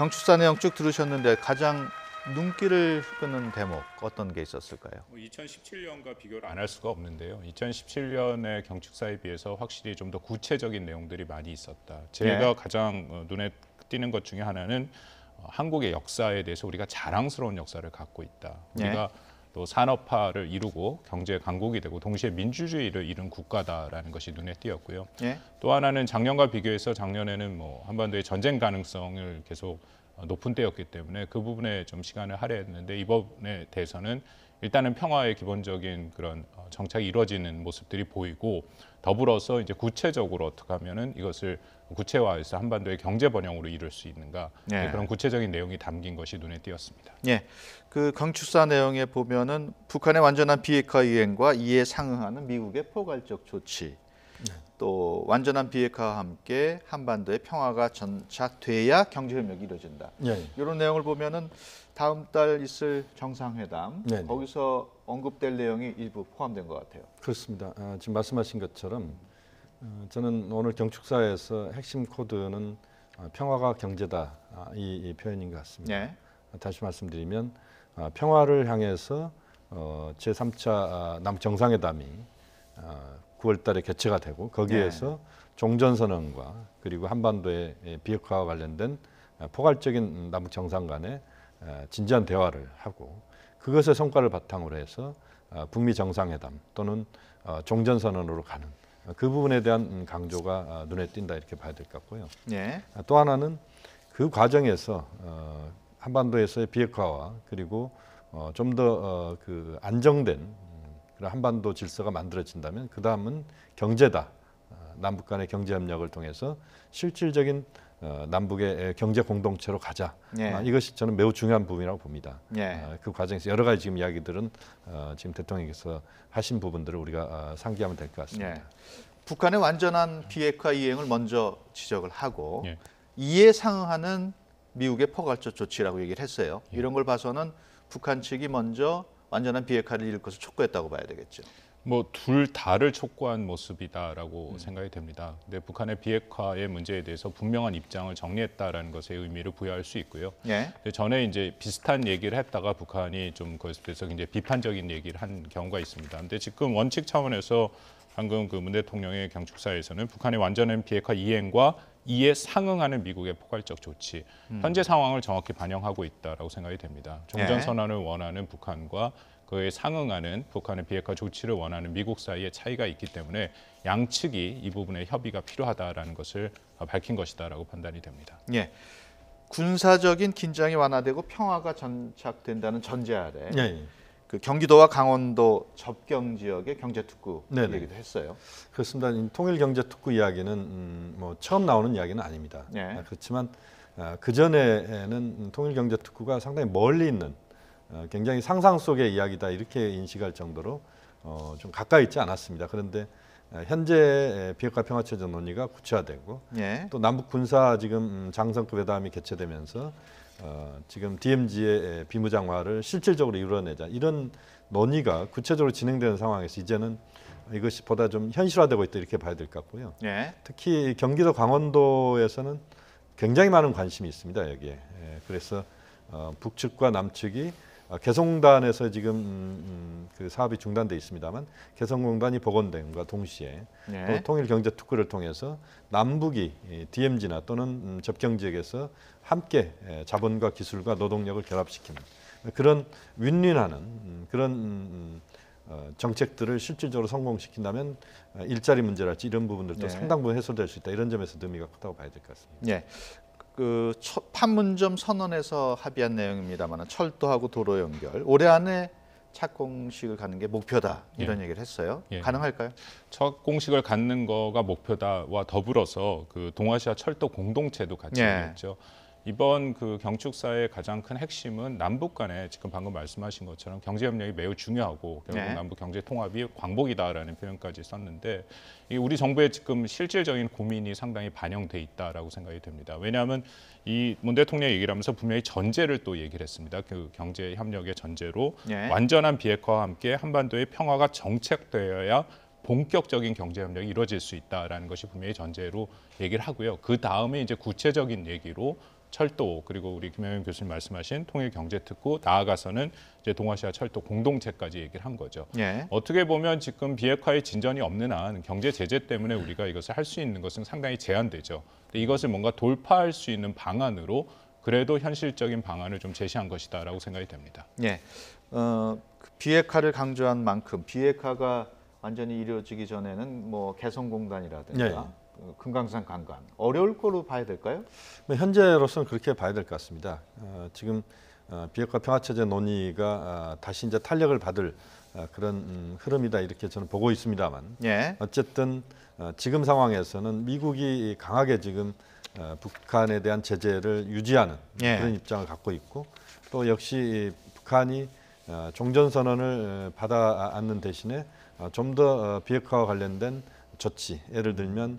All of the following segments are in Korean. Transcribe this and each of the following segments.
경축사 내용 쭉 들으셨는데 가장 눈길을 끄는 대목 어떤 게 있었을까요? 2017년과 비교를 안 할 수가 없는데요. 2017년의 경축사에 비해서 확실히 좀 더 구체적인 내용들이 많이 있었다. 제가 가장 눈에 띄는 것 중에 하나는 한국의 역사에 대해서 우리가 자랑스러운 역사를 갖고 있다. 우리가 또 산업화를 이루고 경제 강국이 되고 동시에 민주주의를 이룬 국가다라는 것이 눈에 띄었고요. 또 하나는 작년과 비교해서 작년에는 한반도의 전쟁 가능성을 계속 높은 때였기 때문에 그 부분에 좀 시간을 할애했는데 이번에 대해서는 일단은 평화의 기본적인 그런 정착이 이루어지는 모습들이 보이고 더불어서 이제 구체적으로 어떻게 하면은 이것을 구체화해서 한반도의 경제 번영으로 이룰 수 있는가 그런 구체적인 내용이 담긴 것이 눈에 띄었습니다. 그 경축사 내용에 보면은 북한의 완전한 비핵화 이행과 이에 상응하는 미국의 포괄적 조치, 또 완전한 비핵화와 함께 한반도의 평화가 정착돼야 경제협력이 이루어진다. 이런 내용을 보면은 다음 달 있을 정상회담 거기서 언급될 내용이 일부 포함된 것 같아요. 그렇습니다. 지금 말씀하신 것처럼 저는 오늘 경축사에서 핵심 코드는 평화가 경제다 이 표현인 것 같습니다. 다시 말씀드리면 평화를 향해서 제3차 남북 정상회담이 9월 달에 개최가 되고 거기에서 종전선언과 그리고 한반도의 비핵화와 관련된 포괄적인 남북 정상 간의 진지한 대화를 하고 그것의 성과를 바탕으로 해서 북미 정상회담 또는 종전선언으로 가는 그 부분에 대한 강조가 눈에 띈다 이렇게 봐야 될 것 같고요. 또 하나는 그 과정에서 한반도에서의 비핵화와 그리고 좀 더 그 안정된 그런 한반도 질서가 만들어진다면 그 다음은 경제다. 남북 간의 경제 협력을 통해서 실질적인 남북의 경제 공동체로 가자. 이것이 저는 매우 중요한 부분이라고 봅니다. 그 과정에서 여러 가지 지금 이야기들은 지금 대통령께서 하신 부분들을 우리가 상기하면 될 것 같습니다. 북한의 완전한 비핵화 이행을 먼저 지적을 하고 이에 상응하는 미국의 포괄적 조치라고 얘기를 했어요. 이런 걸 봐서는 북한 측이 먼저 완전한 비핵화를 이룰 것을 촉구했다고 봐야 되겠죠. 둘 다를 촉구한 모습이다라고 생각이 됩니다. 근데 북한의 비핵화의 문제에 대해서 분명한 입장을 정리했다라는 것에 의미를 부여할 수 있고요. 근데 전에 이제 비슷한 얘기를 했다가 북한이 좀 그것에 대해서 굉장히 비판적인 얘기를 한 경우가 있습니다. 근데 지금 원칙 차원에서 방금 그 문 대통령의 경축사에서는 북한의 완전한 비핵화 이행과 이에 상응하는 미국의 포괄적 조치, 현재 상황을 정확히 반영하고 있다라고 생각이 됩니다. 종전선언을 원하는 북한과 그에 상응하는 북한의 비핵화 조치를 원하는 미국 사이에 차이가 있기 때문에 양측이 이 부분에 협의가 필요하다라는 것을 밝힌 것이다라고 판단이 됩니다. 군사적인 긴장이 완화되고 평화가 정착된다는 전제 아래 그 경기도와 강원도 접경 지역의 경제특구 얘기도 했어요. 그렇습니다. 통일 경제특구 이야기는 처음 나오는 이야기는 아닙니다. 그렇지만 그 전에는 통일 경제특구가 상당히 멀리 있는 굉장히 상상 속의 이야기다 이렇게 인식할 정도로 좀 가까이 있지 않았습니다. 그런데 현재 비핵화 평화체제 논의가 구체화되고 또 남북 군사 지금 장성급 회담이 개최되면서 지금 DMZ의 비무장화를 실질적으로 이루어내자 이런 논의가 구체적으로 진행되는 상황에서 이제는 이것이 보다 좀 현실화되고 있다 이렇게 봐야 될 것 같고요. 특히 경기도 강원도에서는 굉장히 많은 관심이 있습니다 여기에. 그래서 북측과 남측이 개성공단에서 지금 그 사업이 중단돼 있습니다만 개성공단이 복원됨과 동시에 또 통일경제특구를 통해서 남북이 DMZ나 또는 접경 지역에서 함께 자본과 기술과 노동력을 결합시키는 그런 윈윈하는 그런 정책들을 실질적으로 성공시킨다면 일자리 문제랄지 이런 부분들도 상당 부분 해소될 수 있다. 이런 점에서 의미가 크다고 봐야 될 것 같습니다. 그 판문점 선언에서 합의한 내용입니다만 철도하고 도로 연결 올해 안에 착공식을 갖는 게 목표다 이런 얘기를 했어요. 가능할까요? 착공식을 갖는 거가 목표다와 더불어서 그 동아시아 철도 공동체도 같이 얘기했죠. 이번 그 경축사의 가장 큰 핵심은 남북 간에 지금 방금 말씀하신 것처럼 경제 협력이 매우 중요하고 결국 남북 경제 통합이 광복이다라는 표현까지 썼는데 우리 정부의 지금 실질적인 고민이 상당히 반영돼 있다라고 생각이 됩니다. 왜냐하면 이 문 대통령이 얘기를 하면서 분명히 전제를 또 얘기를 했습니다. 그 경제 협력의 전제로 완전한 비핵화와 함께 한반도의 평화가 정착되어야 본격적인 경제 협력이 이루어질 수 있다라는 것이 분명히 전제로 얘기를 하고요. 그 다음에 이제 구체적인 얘기로 철도 그리고 우리 김영현 교수님 말씀하신 통일경제특구 나아가서는 이제 동아시아 철도 공동체까지 얘기를 한 거죠. 예. 어떻게 보면 지금 비핵화의 진전이 없는 한 경제 제재 때문에 우리가 이것을 할 수 있는 것은 상당히 제한되죠. 근데 이것을 뭔가 돌파할 수 있는 방안으로 그래도 현실적인 방안을 좀 제시한 것이다라고 생각이 됩니다. 예. 그 비핵화를 강조한 만큼 비핵화가 완전히 이루어지기 전에는 뭐 개성공단이라든가 예. 금강산 관광 어려울 거로 봐야 될까요? 현재로서는 그렇게 봐야 될 것 같습니다. 지금 비핵화 평화체제 논의가 다시 이제 탄력을 받을 그런 흐름이다 이렇게 저는 보고 있습니다만 예. 어쨌든 지금 상황에서는 미국이 강하게 지금 북한에 대한 제재를 유지하는 예. 그런 입장을 갖고 있고 또 역시 북한이 종전선언을 받아 안는 대신에 좀 더 비핵화와 관련된 조치, 예를 들면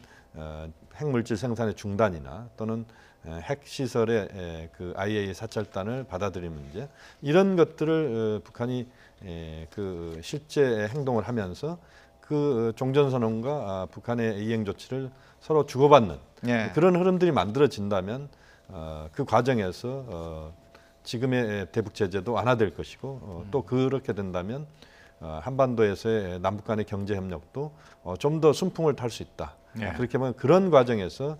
핵물질 생산의 중단이나 또는 핵시설의 그 IAEA 사찰단을 받아들이는 문제 이런 것들을 북한이 그 실제 행동을 하면서 그 종전선언과 북한의 이행 조치를 서로 주고받는 예. 그런 흐름들이 만들어진다면 그 과정에서 지금의 대북 제재도 완화될 것이고 또 그렇게 된다면 한반도에서의 남북 간의 경제 협력도 좀 더 순풍을 탈 수 있다. 예. 그렇게 보면 그런 과정에서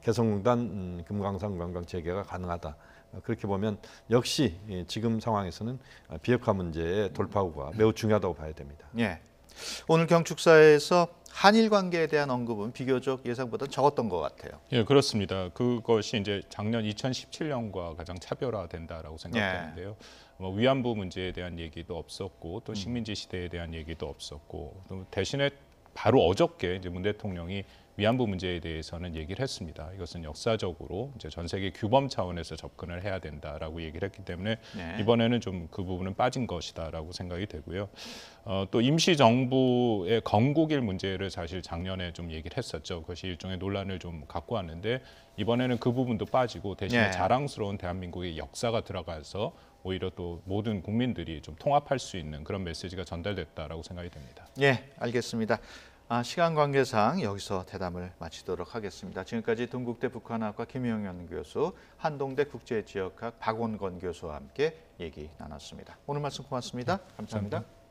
개성공단 금강산 관광 재개가 가능하다. 그렇게 보면 역시 지금 상황에서는 비핵화 문제의 돌파구가 매우 중요하다고 봐야 됩니다. 예. 오늘 경축사에서 한일 관계에 대한 언급은 비교적 예상보다 적었던 것 같아요. 예, 그렇습니다. 그것이 이제 작년 2017년과 가장 차별화된다라고 생각되는데요. 뭐 위안부 문제에 대한 얘기도 없었고 또 식민지 시대에 대한 얘기도 없었고 또 대신에 바로 어저께 이제 문 대통령이 위안부 문제에 대해서는 얘기를 했습니다. 이것은 역사적으로 이제 전 세계 규범 차원에서 접근을 해야 된다라고 얘기를 했기 때문에 네. 이번에는 좀 그 부분은 빠진 것이다라고 생각이 되고요. 또 임시 정부의 건국일 문제를 사실 작년에 좀 얘기를 했었죠. 그것이 일종의 논란을 좀 갖고 왔는데 이번에는 그 부분도 빠지고 대신에 네. 자랑스러운 대한민국의 역사가 들어가서 오히려 또 모든 국민들이 좀 통합할 수 있는 그런 메시지가 전달됐다라고 생각이 됩니다. 예, 알겠습니다. 시간 관계상 여기서 대담을 마치도록 하겠습니다. 지금까지 동국대 북한학과 김영현 교수, 한동대 국제지역학 박원건 교수와 함께 얘기 나눴습니다. 오늘 말씀 고맙습니다. 감사합니다.